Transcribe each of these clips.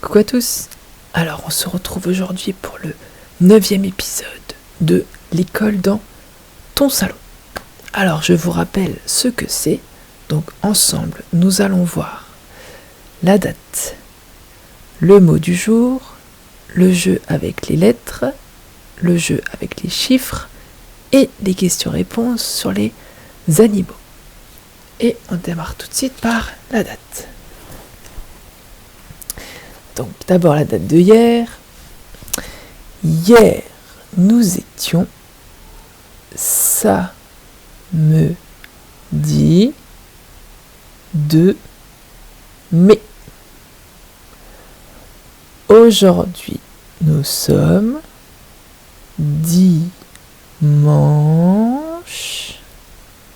Coucou à tous. Alors on se retrouve aujourd'hui pour le 9e épisode de l'école dans ton salon. Alors je vous rappelle ce que c'est. Donc ensemble nous allons voir la date, le mot du jour, le jeu avec les lettres, le jeu avec les chiffres et les questions-réponses sur les animaux. Et on démarre tout de suite par la date. Donc d'abord la date de hier. Hier, nous étions samedi 2 mai. Aujourd'hui, nous sommes dimanche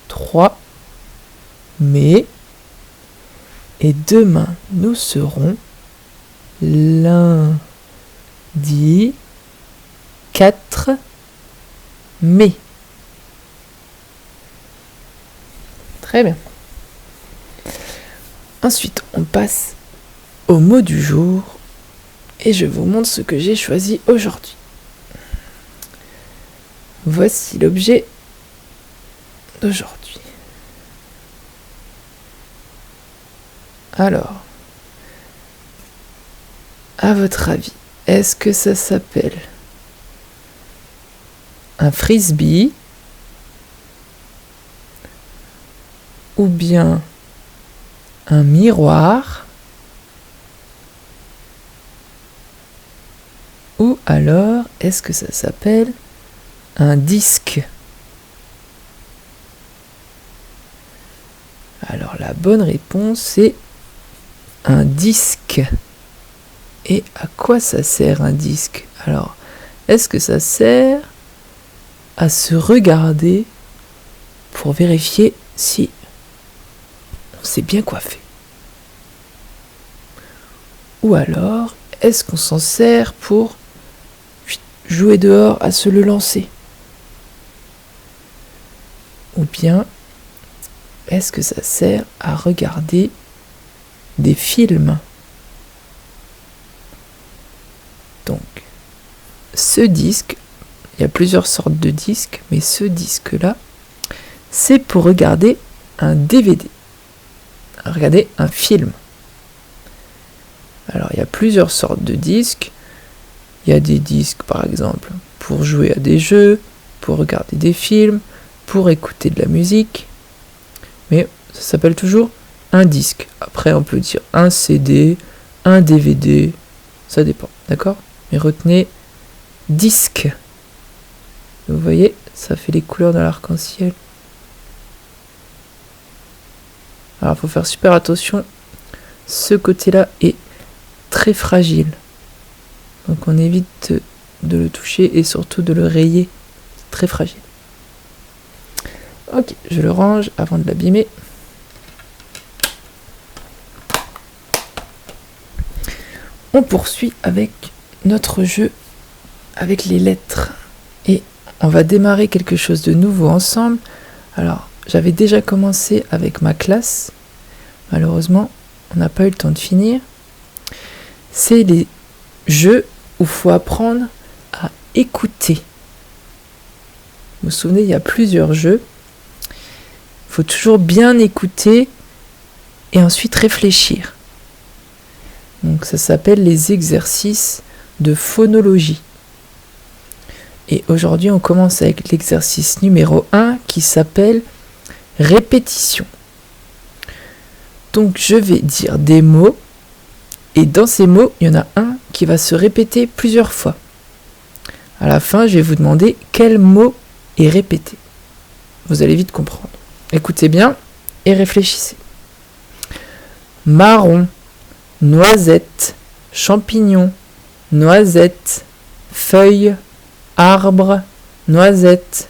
3 mai. Et demain, nous serons lundi 4 mai. Très bien. Ensuite, on passe au mot du jour et je vous montre ce que j'ai choisi aujourd'hui. Voici l'objet d'aujourd'hui. Alors, à votre avis, est-ce que ça s'appelle un frisbee ou bien un miroir ou alors est-ce que ça s'appelle un disque? Alors la bonne réponse c'est un disque. Et à quoi ça sert un disque? Alors, est-ce que ça sert à se regarder pour vérifier si on s'est bien coiffé? Ou alors, est-ce qu'on s'en sert pour jouer dehors à se le lancer? Ou bien, est-ce que ça sert à regarder des films? Donc, ce disque, il y a plusieurs sortes de disques, mais ce disque-là, c'est pour regarder un DVD, regarder un film. Alors, il y a plusieurs sortes de disques. Il y a des disques, par exemple, pour jouer à des jeux, pour regarder des films, pour écouter de la musique. Mais ça s'appelle toujours un disque. Après, on peut dire un CD, un DVD, ça dépend, d'accord? Mais retenez disque. Vous voyez, ça fait les couleurs de l'arc-en-ciel. Alors, il faut faire super attention. Ce côté-là est très fragile. Donc, on évite de le toucher et surtout de le rayer. C'est très fragile. Ok, je le range avant de l'abîmer. On poursuit avec notre jeu avec les lettres. Et on va démarrer quelque chose de nouveau ensemble. Alors, j'avais déjà commencé avec ma classe. Malheureusement, on n'a pas eu le temps de finir. C'est les jeux où il faut apprendre à écouter. Vous vous souvenez, il y a plusieurs jeux. Il faut toujours bien écouter et ensuite réfléchir. Donc ça s'appelle les exercices de phonologie. Et aujourd'hui, on commence avec l'exercice numéro 1 qui s'appelle répétition. Donc je vais dire des mots et dans ces mots, il y en a un qui va se répéter plusieurs fois. À la fin, je vais vous demander quel mot est répété. Vous allez vite comprendre. Écoutez bien et réfléchissez. Marron, noisette, champignon, noisette, feuille, arbre, noisette,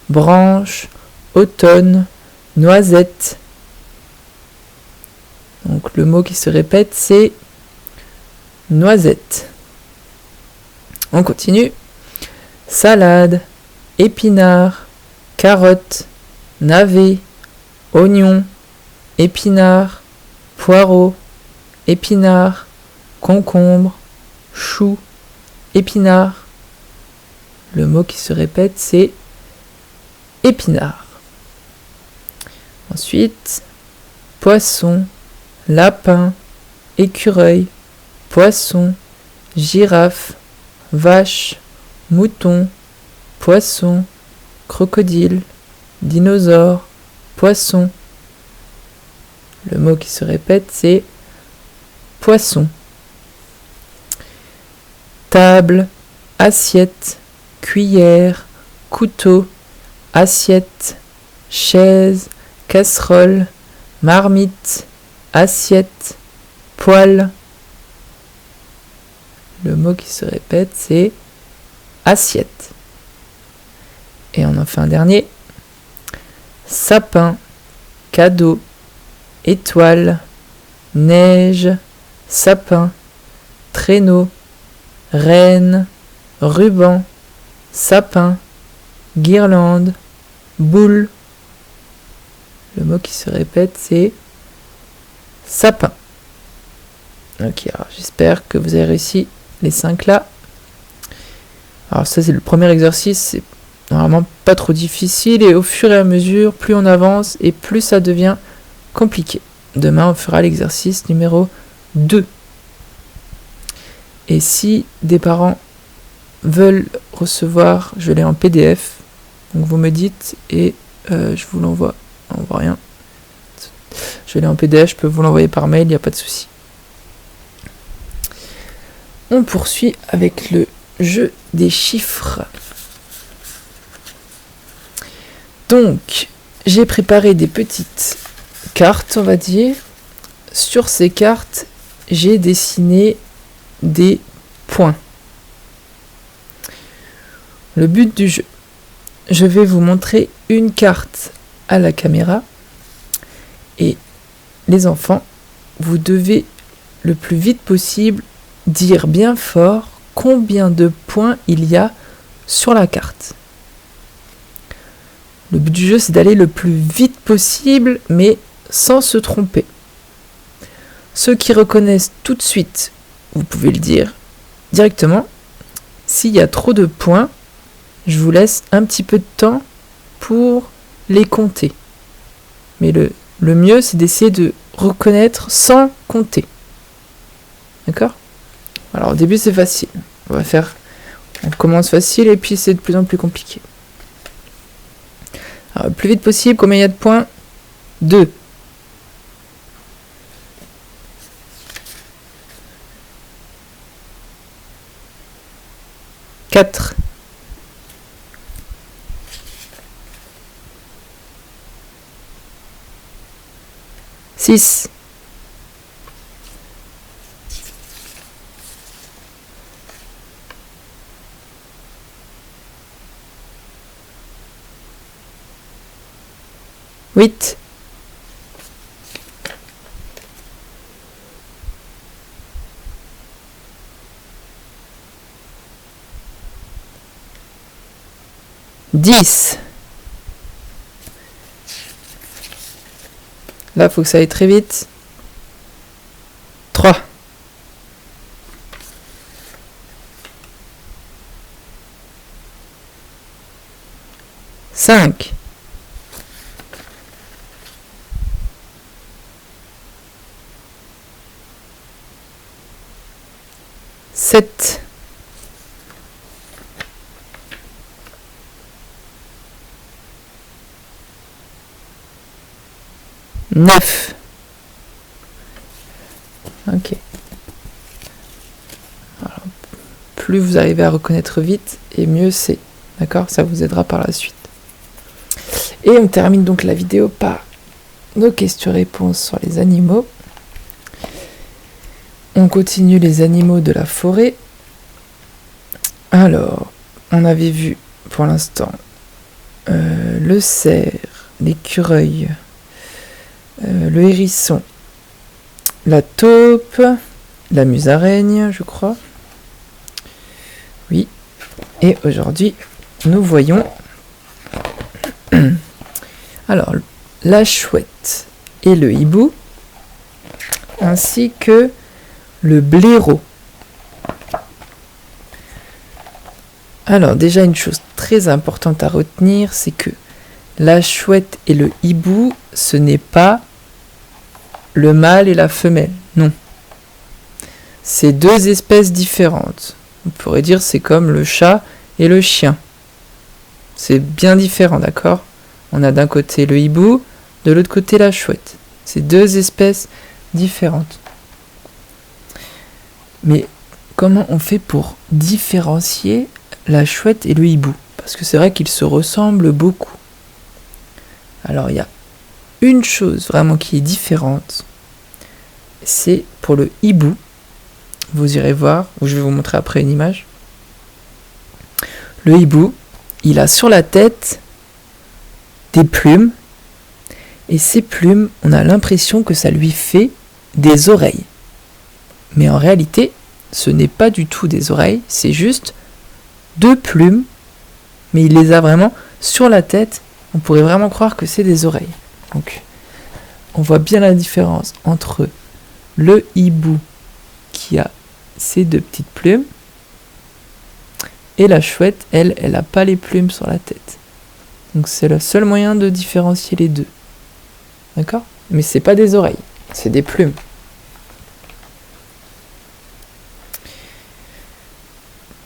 branche, automne, noisette. Donc le mot qui se répète c'est noisette. On continue. Salade, épinard, carotte, navet, oignon, épinard, poireau, épinard, concombre, chou, épinard. Le mot qui se répète, c'est épinard. Ensuite, poisson, lapin, écureuil, poisson, girafe, vache, mouton, poisson, crocodile, dinosaure, poisson. Le mot qui se répète, c'est poisson. Table, assiette, cuillère, couteau, assiette, chaise, casserole, marmite, assiette, poêle. Le mot qui se répète, c'est assiette. Et on en fait un dernier. Sapin, cadeau, étoile, neige, sapin, traîneau, reine, ruban, sapin, guirlande, boule. Le mot qui se répète, c'est sapin. Ok, alors j'espère que vous avez réussi les 5 là. Alors ça c'est le premier exercice, c'est normalement pas trop difficile et au fur et à mesure, plus on avance et plus ça devient compliqué. Demain on fera l'exercice numéro 2. Et si des parents veulent recevoir, je l'ai en PDF, donc vous me dites et je vous l'envoie. On voit rien. Je l'ai en PDF, je peux vous l'envoyer par mail, il n'y a pas de souci. On poursuit avec le jeu des chiffres. Donc, j'ai préparé des petites cartes, on va dire. Sur ces cartes, j'ai dessiné des points. Le but du jeu, je vais vous montrer une carte à la caméra et les enfants, vous devez le plus vite possible dire bien fort combien de points il y a sur la carte. Le but du jeu, c'est d'aller le plus vite possible, mais sans se tromper. Ceux qui reconnaissent tout de suite, vous pouvez le dire directement. S'il y a trop de points, je vous laisse un petit peu de temps pour les compter. Mais le mieux, c'est d'essayer de reconnaître sans compter. D'accord ? Alors au début, c'est facile. On commence facile et puis c'est de plus en plus compliqué. Alors, le plus vite possible, combien il y a de points ? 2. 4. 6. 8. 10. Là, il faut que ça aille très vite. 3. 5. 7. 9. Ok. Alors, plus vous arrivez à reconnaître vite, et mieux c'est. D'accord ? Ça vous aidera par la suite. Et on termine donc la vidéo par nos questions-réponses sur les animaux. On continue les animaux de la forêt. Alors, on avait vu pour l'instant le cerf, l'écureuil, le hérisson, la taupe, la musaraigne, je crois. Oui. Et aujourd'hui, nous voyons alors la chouette et le hibou, ainsi que le blaireau. Alors déjà une chose très importante à retenir, c'est que la chouette et le hibou, ce n'est pas le mâle et la femelle, non. C'est deux espèces différentes. On pourrait dire c'est comme le chat et le chien. C'est bien différent, d'accord ? On a d'un côté le hibou, de l'autre côté la chouette. C'est deux espèces différentes. Mais comment on fait pour différencier la chouette et le hibou ? Parce que c'est vrai qu'ils se ressemblent beaucoup. Alors il y a une chose vraiment qui est différente, c'est pour le hibou. Vous irez voir, ou je vais vous montrer après une image. Le hibou, il a sur la tête des plumes, et ces plumes, on a l'impression que ça lui fait des oreilles. Mais en réalité, ce n'est pas du tout des oreilles, c'est juste deux plumes, mais il les a vraiment sur la tête. On pourrait vraiment croire que c'est des oreilles. Donc, on voit bien la différence entre le hibou qui a ces deux petites plumes et la chouette, elle n'a pas les plumes sur la tête. Donc c'est le seul moyen de différencier les deux. D'accord ? Mais c'est pas des oreilles, c'est des plumes.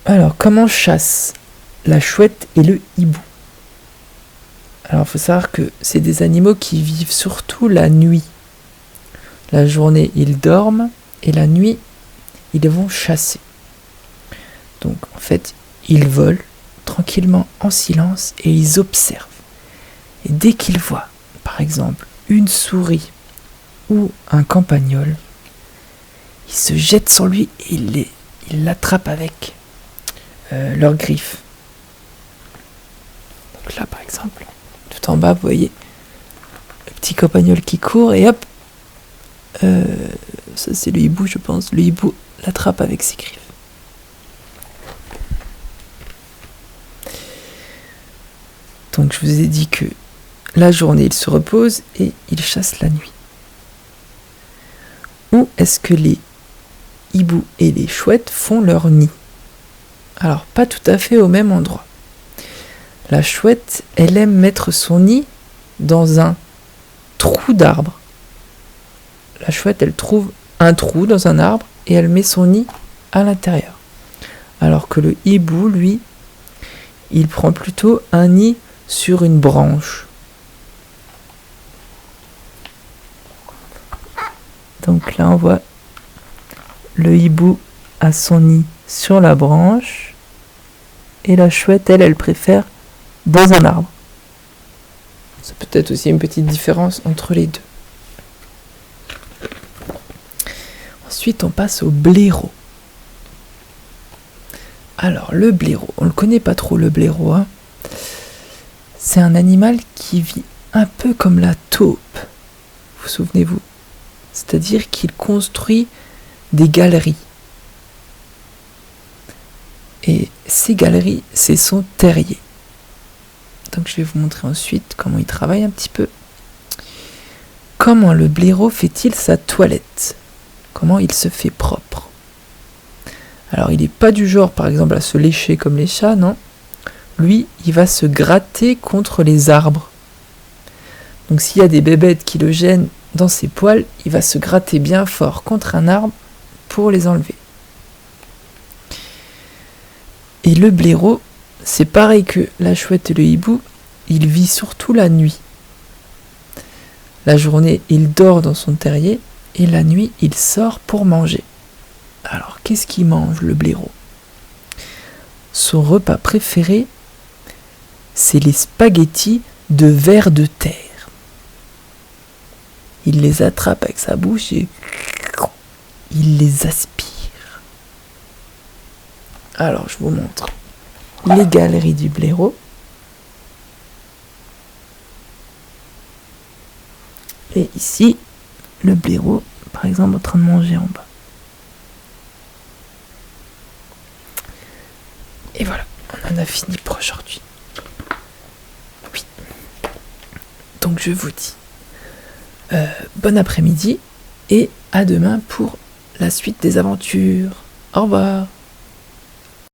Alors, comment chassent la chouette et le hibou ? Alors, il faut savoir que c'est des animaux qui vivent surtout la nuit. La journée, ils dorment, et la nuit, ils vont chasser. Donc, en fait, ils volent tranquillement en silence et ils observent. Et dès qu'ils voient, par exemple, une souris ou un campagnol, ils se jettent sur lui et ils l'attrapent avec leurs griffes. Donc là, par exemple, tout en bas, vous voyez le petit campagnol qui court et hop, ça c'est le hibou, je pense. Le hibou l'attrape avec ses griffes. Donc je vous ai dit que la journée, il se repose et il chasse la nuit. Où est-ce que les hiboux et les chouettes font leur nid ? Alors, pas tout à fait au même endroit. La chouette, elle aime mettre son nid dans un trou d'arbre. La chouette, elle trouve un trou dans un arbre et elle met son nid à l'intérieur. Alors que le hibou, lui, il prend plutôt un nid sur une branche. Donc là, on voit le hibou a son nid sur la branche et la chouette, elle préfère dans un arbre. C'est peut-être aussi une petite différence entre les deux. Ensuite, on passe au blaireau. Alors, le blaireau, on ne le connaît pas trop, le blaireau. C'est un animal qui vit un peu comme la taupe. Vous souvenez-vous ? C'est-à-dire qu'il construit des galeries. Et ces galeries, c'est son terrier. Donc je vais vous montrer ensuite comment il travaille un petit peu. Comment le blaireau fait-il sa toilette ? Comment il se fait propre ? Alors il n'est pas du genre par exemple à se lécher comme les chats, non. Lui, il va se gratter contre les arbres. Donc s'il y a des bébêtes qui le gênent dans ses poils, il va se gratter bien fort contre un arbre pour les enlever. Et le blaireau, c'est pareil que la chouette et le hibou, il vit surtout la nuit. La journée, il dort dans son terrier et la nuit, il sort pour manger. Alors, qu'est-ce qu'il mange, le blaireau ? Son repas préféré, c'est les spaghettis de vers de terre. Il les attrape avec sa bouche et il les aspire. Alors, je vous montre les galeries du blaireau. Et ici, le blaireau, par exemple, en train de manger en bas. Et voilà, on en a fini pour aujourd'hui. Oui. Donc, je vous dis bon après-midi et à demain pour la suite des aventures. Au revoir.